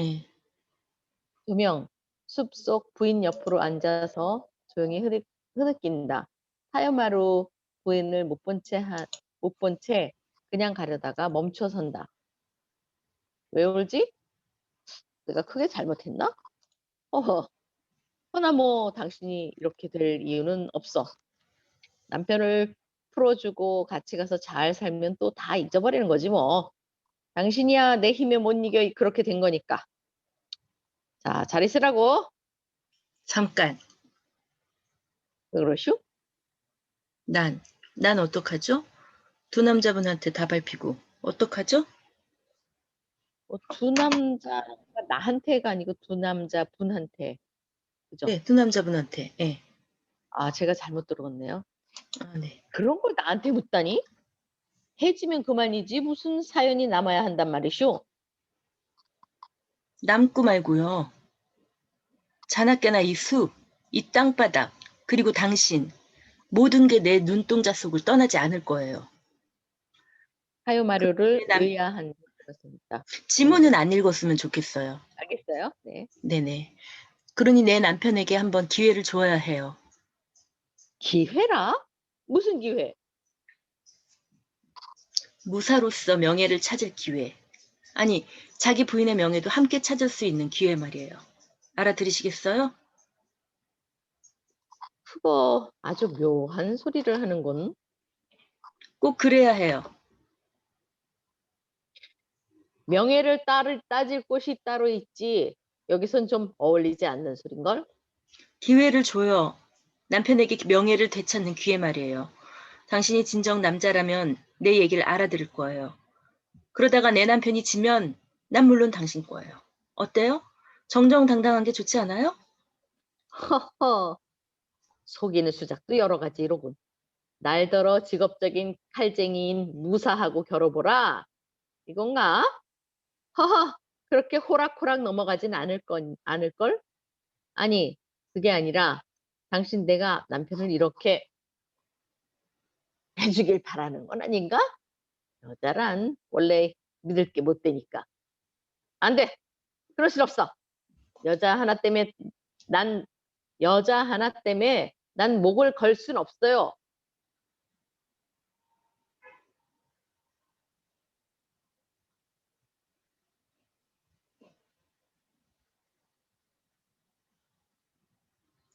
예. 두 명, 숲속 부인 옆으로 앉아서 조용히 흐느낀다. 하여마루 부인을 못 본 채 그냥 가려다가 멈춰 선다. 왜 울지? 내가 크게 잘못했나? 허허. 허나 뭐 당신이 이렇게 될 이유는 없어. 남편을 풀어주고 같이 가서 잘 살면 또 다 잊어버리는 거지 뭐. 당신이야 내 힘에 못 이겨 그렇게 된 거니까. 자, 잘 있으라고. 잠깐. 왜 그러슈? 난, 난 어떡하죠? 두 남자분한테 다 밟히고 어떡하죠? 두 남자가 나한테가 아니고 두 남자분한테. 그죠? 네, 두 남자분한테. 예. 아, 제가 잘못 들었네요. 아, 네. 그런 걸 나한테 묻다니? 해지면 그만이지 무슨 사연이 남아야 한단 말이쇼? 남고 말고요. 자나깨나 이 숲, 이 땅바닥, 그리고 당신, 모든 게 내 눈동자 속을 떠나지 않을 거예요. 하요마루를 내 남, 의아한 들었습니다. 네. 지문은 안 읽었으면 좋겠어요. 알겠어요. 네. 네네. 그러니 내 남편에게 한번 기회를 줘야 해요. 기회라? 무슨 기회? 무사로서 명예를 찾을 기회. 아니, 자기 부인의 명예도 함께 찾을 수 있는 기회 말이에요. 알아들으시겠어요? 그거 아주 묘한 소리를 하는군. 꼭 그래야 해요. 명예를 따질 곳이 따로 있지. 여기선 좀 어울리지 않는 소린걸? 기회를 줘요. 남편에게 명예를 되찾는 기회 말이에요. 당신이 진정 남자라면 내 얘기를 알아들을 거예요. 그러다가 내 남편이 지면 난 물론 당신 거예요. 어때요? 정정당당한 게 좋지 않아요? 허허. 속이는 수작도 여러 가지로군. 날더러 직업적인 칼쟁이인 무사하고 겨뤄보라. 이건가? 허허. 그렇게 호락호락 넘어가진 않을걸? 아니, 그게 아니라 당신 내가 남편을 이렇게 해 주길 바라는 건 아닌가? 여자란 원래 믿을 게 못 되니까. 안 돼. 그럴 순 없어. 여자 하나 때문에 난 여자 하나 때문에 난 목을 걸 순 없어요.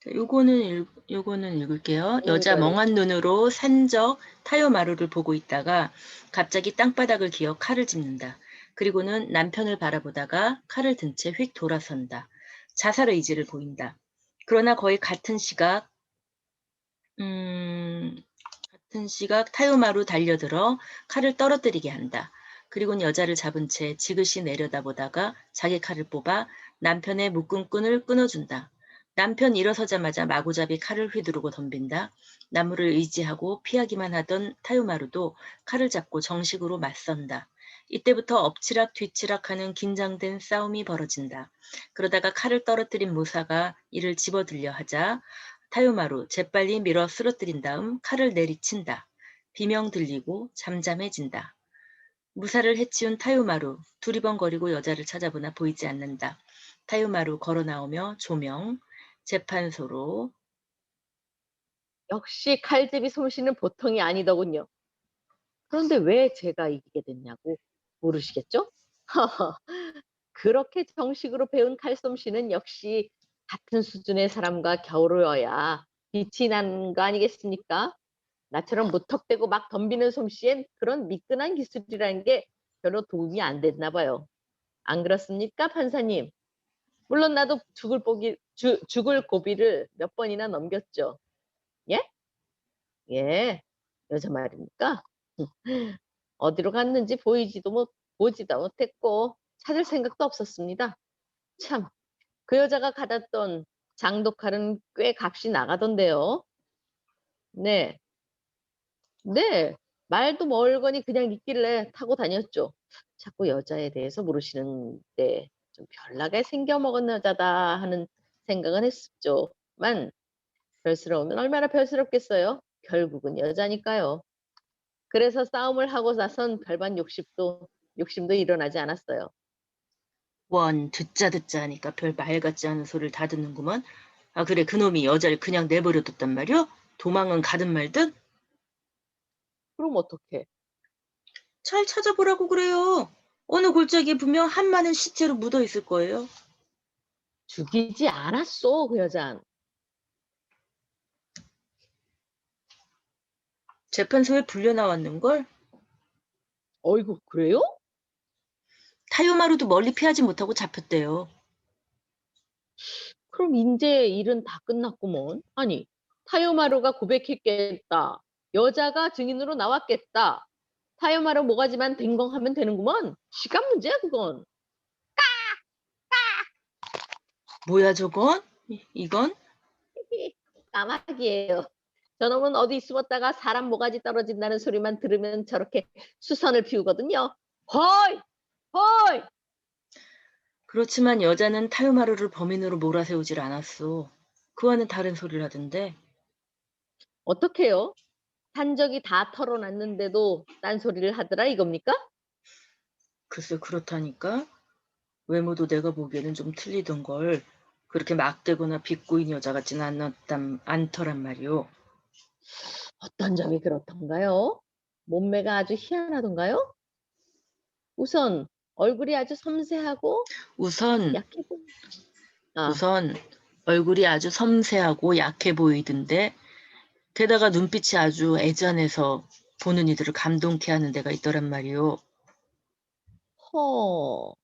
자, 요거는 읽을게요. 여자 그래. 멍한 눈으로 산적 타요마루를 보고 있다가 갑자기 땅바닥을 기어 칼을 짚는다. 그리고는 남편을 바라보다가 칼을 든 채 휙 돌아선다. 자살 의지를 보인다. 그러나 거의 음, 같은 시각 타요마루 달려들어 칼을 떨어뜨리게 한다. 그리고는 여자를 잡은 채 지그시 내려다보다가 자기 칼을 뽑아 남편의 묶은 끈을 끊어준다. 남편 일어서자마자 마구잡이 칼을 휘두르고 덤빈다. 나무를 의지하고 피하기만 하던 타요마루도 칼을 잡고 정식으로 맞선다. 이때부터 엎치락 뒤치락하는 긴장된 싸움이 벌어진다. 그러다가 칼을 떨어뜨린 무사가 이를 집어들려 하자 타요마루 재빨리 밀어 쓰러뜨린 다음 칼을 내리친다. 비명 들리고 잠잠해진다. 무사를 해치운 타요마루 두리번거리고 여자를 찾아보나 보이지 않는다. 타요마루 걸어 나오며 조명, 재판소로. 역시 칼집이 솜씨는 보통이 아니더군요. 그런데 왜 제가 이기게 됐냐고 모르시겠죠? 그렇게 정식으로 배운 칼솜씨는 역시 같은 수준의 사람과 겨루어야 빛이 나는 거 아니겠습니까? 나처럼 무턱대고 막 덤비는 솜씨엔 그런 미끈한 기술이라는 게 별로 도움이 안 됐나 봐요. 안 그렇습니까, 판사님? 물론 나도 죽을 고비를 몇 번이나 넘겼죠. 예? 예. 여자 말입니까? 어디로 갔는지 보지도 못했고 찾을 생각도 없었습니다. 참, 그 여자가 가졌던 장독칼은 꽤 값이 나가던데요. 네. 네. 말도 멀거니 그냥 있길래 타고 다녔죠. 자꾸 여자에 대해서 물으시는데 좀 별나게 생겨먹은 여자다 하는 생각은 했었죠만 별스러우면 얼마나 별스럽겠어요. 결국은 여자니까요. 그래서 싸움을 하고 나선 별반 욕심도 일어나지 않았어요. 원 듣자 듣자 하니까 별 말 같지 않은 소리를 다 듣는구먼. 아 그래 그놈이 여자를 그냥 내버려 뒀단 말이오? 도망은 가든 말든? 그럼 어떡해? 잘 찾아보라고 그래요. 어느 골짜기에 분명 한 많은 시체로 묻어 있을 거예요. 죽이지 않았어, 그 여잔. 재판소에 불려 나왔는걸? 어이구, 그래요? 타요마루도 멀리 피하지 못하고 잡혔대요. 그럼 인제 일은 다 끝났구먼. 아니, 타요마루가 고백했겠다. 여자가 증인으로 나왔겠다. 타요마루 모가지만 댕검하면 되는구먼. 시간 문제야, 그건. 뭐야 저건? 이건? 까마귀예요. 저놈은 어디 숨었다가 사람 모가지 떨어진다는 소리만 들으면 저렇게 수선을 피우거든요. 허이! 허이! 그렇지만 여자는 타요마루를 범인으로 몰아세우질 않았어. 그와는 다른 소리를 하던데. 어떡해요? 산적이 다 털어놨는데도 딴소리를 하더라 이겁니까? 글쎄 그렇다니까? 외모도 내가 보기에는 좀 틀리던걸. 그렇게 막대거나 비꼬인 여자 같지는 않더란 말이오. 어떤 점이 그렇던가요? 몸매가 아주 희한하던가요? 우선 얼굴이 아주 섬세하고 우선 약해 보이 아, 우선 얼굴이 아주 섬세하고 약해 보이던데 게다가 눈빛이 아주 애잔해서 보는 이들을 감동케 하는 데가 있더란 말이오. 허.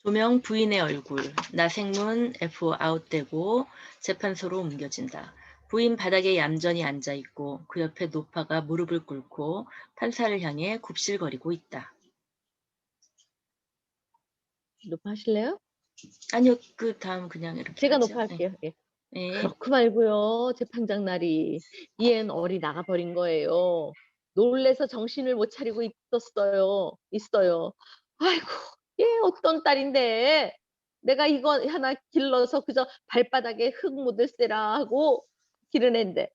조명 부인의 얼굴, 나생문 F 아웃되고 재판소로 옮겨진다. 부인 바닥에 얌전히 앉아있고 그 옆에 노파가 무릎을 꿇고 판사를 향해 굽실거리고 있다. 높아하실래요? 아니요, 그 다음 그냥 이렇게 제가 하죠. 네. 높아할게요. 예. 네. 그렇고 말고요. 재판장 날이 얘는 어리 나가 버린 거예요. 놀래서 정신을 못 차리고 있어요. 아이고, 얘 어떤 딸인데 내가 이거 하나 길러서 그저 발바닥에 흙 묻을 세라 하고 기르는데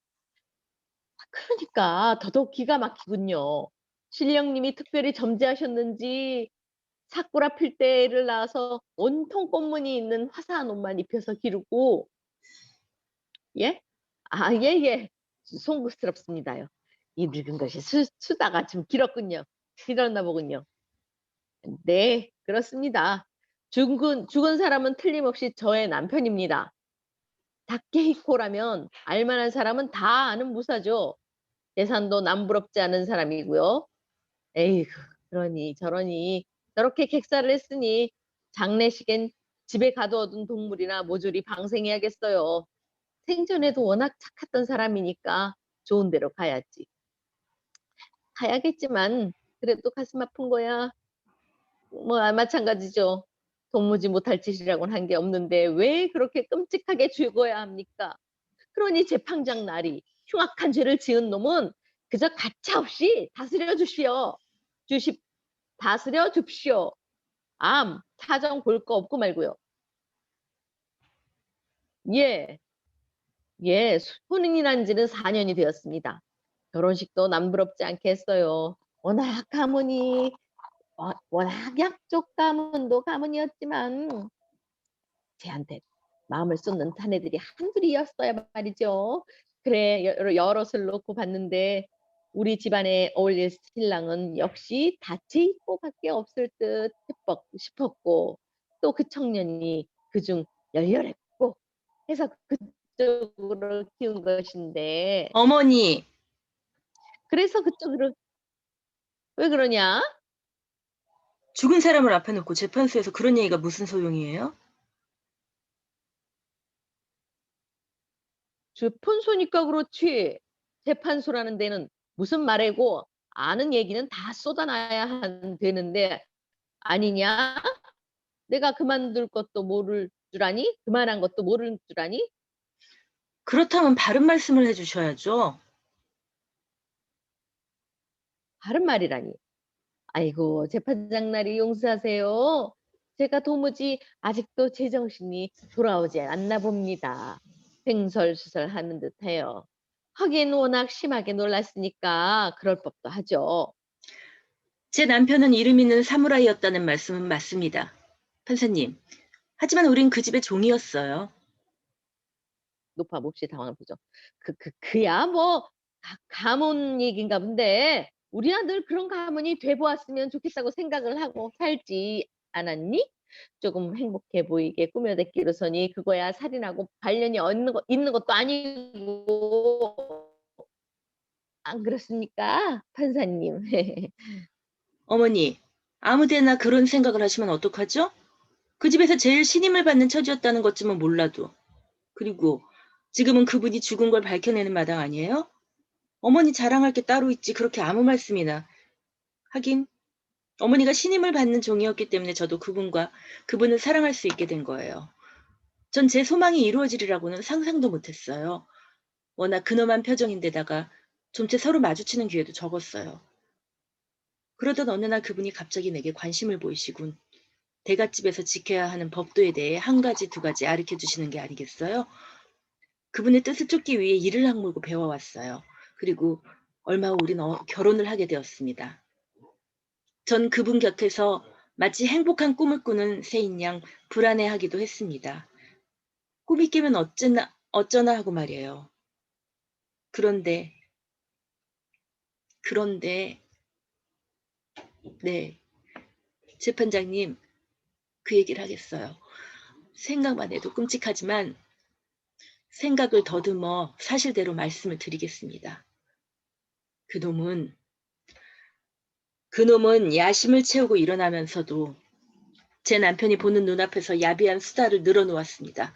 그러니까 더더욱 기가 막히군요. 신령님이 특별히 점지하셨는지 사쿠라 필 때를 낳아서 온통 꽃무늬 있는 화사한 옷만 입혀서 기르고 예? 아 예예. 송구스럽습니다요. 이 늙은 것이 수다가 좀 길었군요. 길었나 보군요. 네, 그렇습니다. 죽은 사람은 틀림없이 저의 남편입니다. 다케히코라면 알 만한 사람은 다 아는 무사죠. 재산도 남부럽지 않은 사람이고요. 에이구, 그러니 저러니 저렇게 객사를 했으니 장례식엔 집에 가둬둔 동물이나 모조리 방생해야겠어요. 생전에도 워낙 착했던 사람이니까 좋은 데로 가야지. 가야겠지만 그래도 가슴 아픈 거야. 뭐 마찬가지죠. 도무지 못할 짓이라고는 한 게 없는데 왜 그렇게 끔찍하게 죽어야 합니까? 그러니 재판장 날이 흉악한 죄를 지은 놈은 그저 가차없이 주십 다스려 줍시오. 사정 볼 거 없고 말고요. 예, 예, 혼인이 난 지는 4년이 되었습니다. 결혼식도 남부럽지 않게 했어요. 워낙 가문이 워낙 약쪽 가문도 가문이었지만 쟤한테 마음을 쏟는 자네들이 한둘이었어야 말이죠. 그래 여럿을 놓고 봤는데 우리 집안에 어울릴 신랑은 역시 다치이코밖에 없을 듯 싶었고 또 그 청년이 그중 열렬했고 해서 그쪽으로 키운 것인데 어머니, 그래서 그쪽으로 왜 그러냐? 죽은 사람을 앞에 놓고 재판소에서 그런 얘기가 무슨 소용이에요? 재판소니까 그렇지. 재판소라는 데는 무슨 말이고 아는 얘기는 다 쏟아놔야 되는데 아니냐? 내가 그만둘 것도 모를 줄 아니? 그만한 것도 모를 줄 아니? 그렇다면 바른 말씀을 해주셔야죠. 바른 말이라니. 아이고 재판장 날이 용서하세요. 제가 도무지 아직도 제정신이 돌아오지 않나 봅니다. 횡설수설하는 듯해요. 하긴 워낙 심하게 놀랐으니까 그럴 법도 하죠. 제 남편은 이름 있는 사무라이였다는 말씀은 맞습니다. 판사님, 하지만 우린 그 집의 종이었어요. 노파 몹시 당황한 표정. 그야 뭐 가문 얘긴가 본데 우리야 늘 그런 가문이 돼 보았으면 좋겠다고 생각을 하고 살지 않았니? 조금 행복해 보이게 꾸며댔기로서니 그거야 살인하고 관련이 있는 것도 아니고 안 그렇습니까, 판사님? 어머니, 아무데나 그런 생각을 하시면 어떡하죠? 그 집에서 제일 신임을 받는 처지였다는 것쯤은 몰라도. 그리고 지금은 그분이 죽은 걸 밝혀내는 마당 아니에요? 어머니 자랑할 게 따로 있지 그렇게 아무 말씀이나. 하긴 어머니가 신임을 받는 종이었기 때문에 저도 그분을 사랑할 수 있게 된 거예요. 전 제 소망이 이루어지리라고는 상상도 못했어요. 워낙 근엄한 표정인데다가 좀채 서로 마주치는 기회도 적었어요. 그러던 어느 날 그분이 갑자기 내게 관심을 보이시군. 대갓집에서 지켜야 하는 법도에 대해 한 가지, 두 가지 가르쳐 주시는 게 아니겠어요? 그분의 뜻을 쫓기 위해 이를 악물고 배워왔어요. 그리고 얼마 후 우린 결혼을 하게 되었습니다. 전 그분 곁에서 마치 행복한 꿈을 꾸는 새인 양 불안해하기도 했습니다. 꿈이 깨면 어쩌나 하고 말이에요. 그런데, 네, 재판장님, 그 얘기를 하겠어요. 생각만 해도 끔찍하지만 생각을 더듬어 사실대로 말씀을 드리겠습니다. 그놈은 야심을 채우고 일어나면서도 제 남편이 보는 눈앞에서 야비한 수다를 늘어놓았습니다.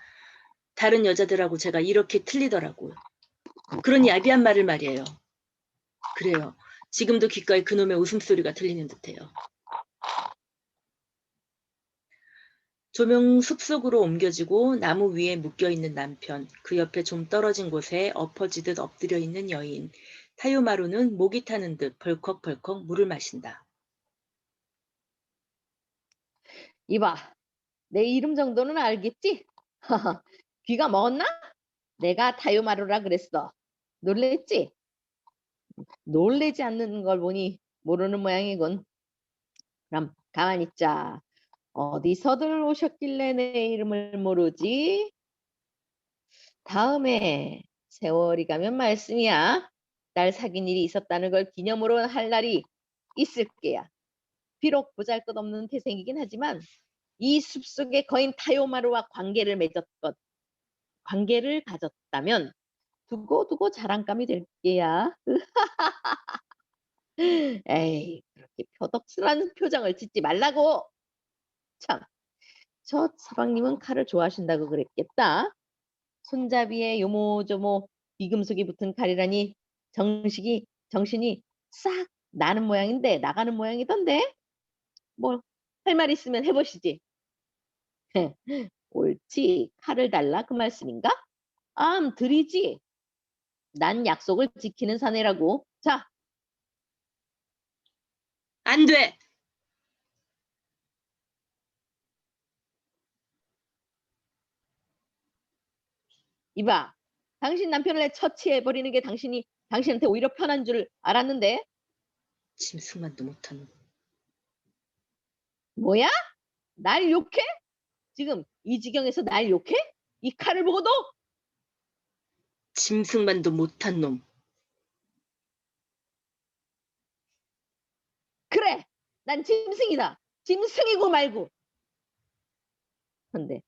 다른 여자들하고 제가 이렇게 틀리더라고요. 그런 야비한 말을 말이에요. 그래요. 지금도 귓가에 그놈의 웃음소리가 들리는 듯해요. 조명 숲속으로 옮겨지고 나무 위에 묶여있는 남편, 그 옆에 좀 떨어진 곳에 엎어지듯 엎드려 있는 여인, 타요마루는 목이 타는 듯 벌컥벌컥 물을 마신다. 이봐, 내 이름 정도는 알겠지? 귀가 먹었나? 내가 타요마루라 그랬어. 놀랬지? 놀래지 않는 걸 보니 모르는 모양이군. 그럼 가만히 있자. 어디서들 오셨길래 내 이름을 모르지? 다음에 세월이 가면 말씀이야. 날 사귄 일이 있었다는 걸 기념으로 할 날이 있을 게야. 비록 보잘것없는 태생이긴 하지만 이 숲속의 거인 타요마루와 관계를 가졌다면 두고두고 자랑감이 될 게야. 에이, 그렇게 표독스러운 표정을 짓지 말라고. 참, 저 서방님은 칼을 좋아하신다고 그랬겠다. 손잡이에 요모조모 비금속이 붙은 칼이라니 정신이 싹 나는 모양인데 나가는 모양이던데. 뭐 할 말 있으면 해보시지. 옳지, 칼을 달라 그 말씀인가? 드리지. 난 약속을 지키는 사내라고. 자, 안 돼! 이봐. 당신 남편을 내 처치해버리는 게 당신한테 오히려 편한 줄 알았는데. 짐승만도 못하는. 뭐야? 날 욕해? 지금 이 지경에서 날 욕해? 이 칼을 보고도? 짐승만도 못한 놈. 그래, 난 짐승이다. 짐승이고 말고. 근데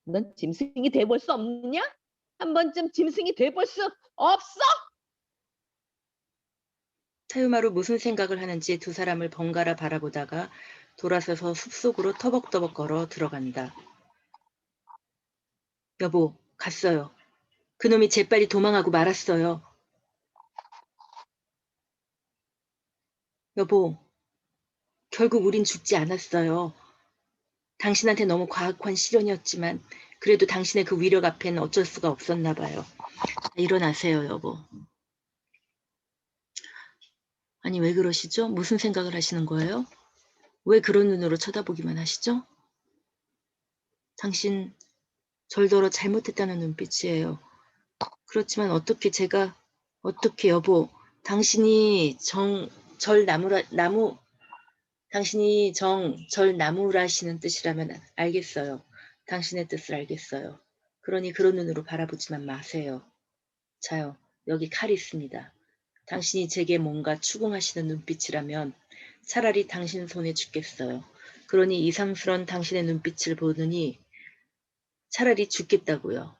넌 짐승이 돼볼 수 없느냐? 한 번쯤 짐승이 돼볼 수 없어? 타요마루 무슨 생각을 하는지 두 사람을 번갈아 바라보다가 돌아서서 숲속으로 터벅터벅 걸어 들어간다. 여보, 갔어요. 그놈이 재빨리 도망하고 말았어요. 여보, 결국 우린 죽지 않았어요. 당신한테 너무 과학한 시련이었지만 그래도 당신의 그 위력 앞에는 어쩔 수가 없었나 봐요. 일어나세요, 여보. 아니, 왜 그러시죠? 무슨 생각을 하시는 거예요? 왜 그런 눈으로 쳐다보기만 하시죠? 당신 절더러 잘못했다는 눈빛이에요. 그렇지만 어떻게 여보, 당신이 당신이 절 나무라시는 뜻이라면 알겠어요. 당신의 뜻을 알겠어요. 그러니 그런 눈으로 바라보지만 마세요. 자요, 여기 칼이 있습니다. 당신이 제게 뭔가 추궁하시는 눈빛이라면 차라리 당신 손에 죽겠어요. 그러니 이상스런 당신의 눈빛을 보느니 차라리 죽겠다고요.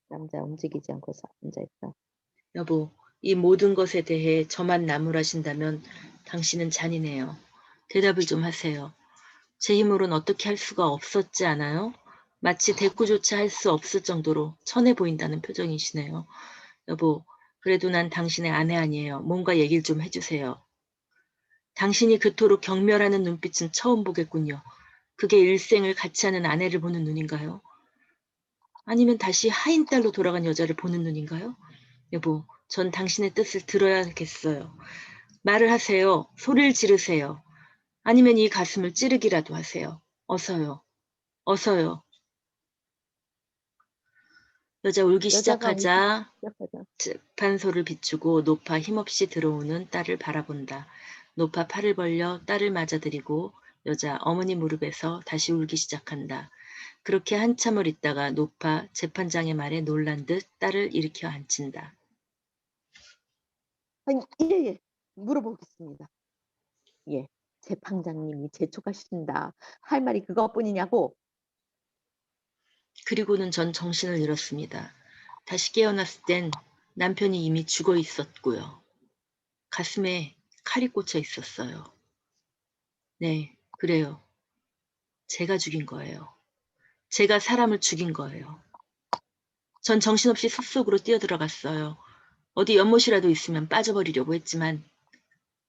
남자 움직이지 않고 앉아있다. 여보, 이 모든 것에 대해 저만 나무라신다면 당신은 잔인해요. 대답을 좀 하세요. 제 힘으로는 어떻게 할 수가 없었지 않아요? 마치 대꾸조차 할 수 없을 정도로 천해 보인다는 표정이시네요. 여보, 그래도 난 당신의 아내 아니에요. 뭔가 얘기를 좀 해주세요. 당신이 그토록 경멸하는 눈빛은 처음 보겠군요. 그게 일생을 같이 하는 아내를 보는 눈인가요? 아니면 다시 하인 딸로 돌아간 여자를 보는 눈인가요? 여보, 전 당신의 뜻을 들어야겠어요. 말을 하세요. 소리를 지르세요. 아니면 이 가슴을 찌르기라도 하세요. 어서요. 어서요. 여자 울기 여자가 울기 시작하자 시작하자. 재판소를 비추고 노파 힘없이 들어오는 딸을 바라본다. 노파 팔을 벌려 딸을 맞아들이고 여자 어머니 무릎에서 다시 울기 시작한다. 그렇게 한참을 있다가 노파 재판장의 말에 놀란 듯 딸을 일으켜 앉힌다. 아니, 예. 물어보겠습니다. 예. 재판장님이 재촉하신다. 할 말이 그것뿐이냐고? 그리고는 전 정신을 잃었습니다. 다시 깨어났을 땐 남편이 이미 죽어 있었고요. 가슴에 칼이 꽂혀 있었어요. 네, 그래요. 제가 죽인 거예요. 제가 사람을 죽인 거예요. 전 정신없이 숲속으로 뛰어들어갔어요. 어디 연못이라도 있으면 빠져버리려고 했지만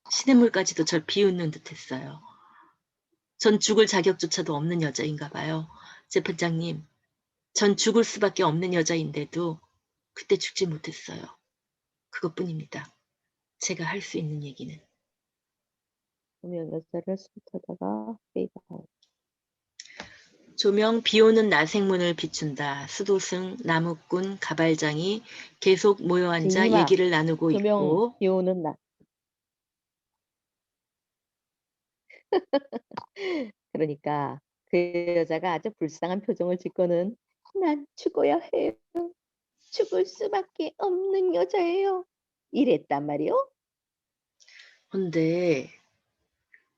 시냇물까지도 절 비웃는 듯했어요. 전 죽을 자격조차도 없는 여자인가 봐요. 재판장님, 전 죽을 수밖에 없는 여자인데도 그때 죽지 못했어요. 그것뿐입니다. 제가 할 수 있는 얘기는. 조명 여자를 숨타다가 페이드 아웃. 조명 비오는 나생문을 비춘다. 수도승, 나무꾼, 가발장이 계속 모여 앉아 진이마, 얘기를 나누고 조명 있고 비오는 날. 그러니까 그 여자가 아주 불쌍한 표정을 짓고는 난 죽어야 해요. 죽을 수밖에 없는 여자예요. 이랬단 말이요. 근데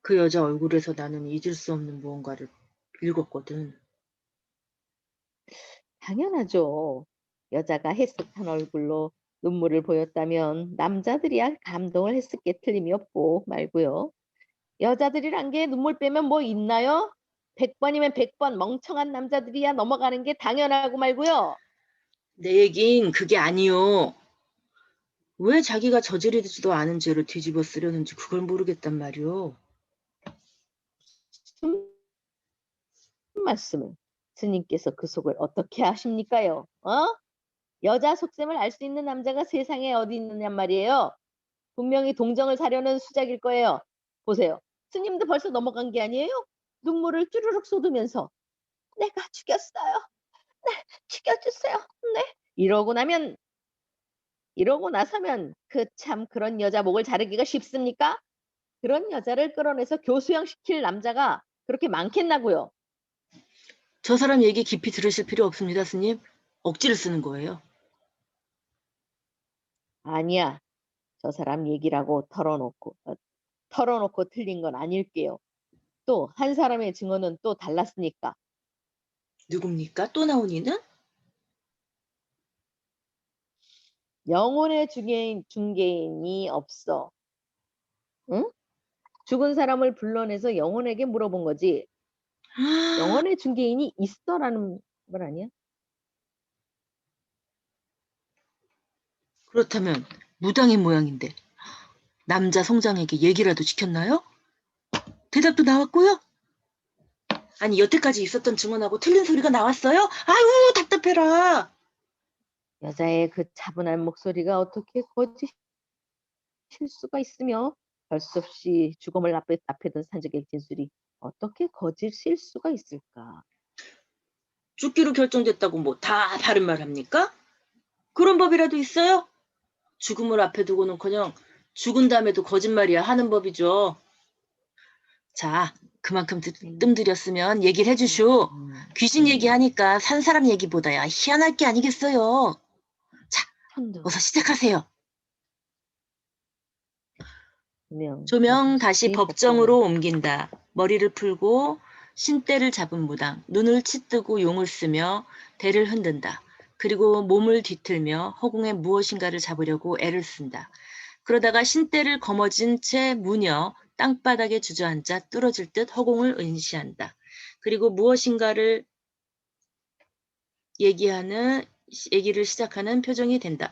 그 여자 얼굴에서 나는 잊을 수 없는 무언가를 읽었거든. 당연하죠. 여자가 햇빛한 얼굴로 눈물을 보였다면 남자들이야 감동을 했을 게 틀림이 없고 말고요. 여자들이란 게 눈물 빼면 뭐 있나요? 100번이면 100번 멍청한 남자들이야 넘어가는 게 당연하고 말고요. 내 얘긴 그게 아니요. 왜 자기가 저지르지도 않은 죄를 뒤집어 쓰려는지 그걸 모르겠단 말이오. 무슨 말씀을 스님께서 그 속을 어떻게 아십니까요? 여자 속셈을 알 수 있는 남자가 세상에 어디 있느냔 말이에요. 분명히 동정을 사려는 수작일 거예요. 보세요. 스님도 벌써 넘어간 게 아니에요? 눈물을 쭈르륵 쏟으면서 내가 죽였어요. 네, 죽여주세요. 네. 이러고 나서면 그 참 그런 여자 목을 자르기가 쉽습니까? 그런 여자를 끌어내서 교수형시킬 남자가 그렇게 많겠나고요. 저 사람 얘기 깊이 들으실 필요 없습니다, 스님. 억지를 쓰는 거예요. 아니야. 저 사람 얘기라고 털어놓고 틀린 건 아닐게요. 또 한 사람의 증언은 또 달랐으니까. 누굽니까? 또 나온 이는? 영혼의 중개인이 없어. 응? 죽은 사람을 불러내서 영혼에게 물어본 거지. 영혼의 중개인이 있어라는 말 아니야? 그렇다면 무당인 모양인데 남자 성장에게 얘기라도 시켰나요? 대답도 나왔고요. 아니 여태까지 있었던 증언하고 틀린 소리가 나왔어요? 아유 답답해라. 여자의 그 차분한 목소리가 어떻게 거짓일 수가 있으며 별 수 없이 죽음을 앞에 둔 산적의 진술이 어떻게 거짓일 수가 있을까? 죽기로 결정됐다고 뭐 다 바른 말 합니까? 그런 법이라도 있어요? 죽음을 앞에 두고는커녕 죽은 다음에도 거짓말이야 하는 법이죠. 자, 그만큼 뜸 들였으면 얘기를 해주쇼. 귀신 얘기하니까 산 사람 얘기보다야 희한할 게 아니겠어요. 자, 어서 시작하세요. 조명 다시 법정으로 옮긴다. 머리를 풀고 신대를 잡은 무당, 눈을 치뜨고 용을 쓰며 대를 흔든다. 그리고 몸을 뒤틀며 허공에 무엇인가를 잡으려고 애를 쓴다. 그러다가 신대를 거머쥔 채 무녀 땅바닥에 주저앉아 뚫어질 듯 허공을 응시한다. 그리고 무엇인가를 얘기를 시작하는 표정이 된다.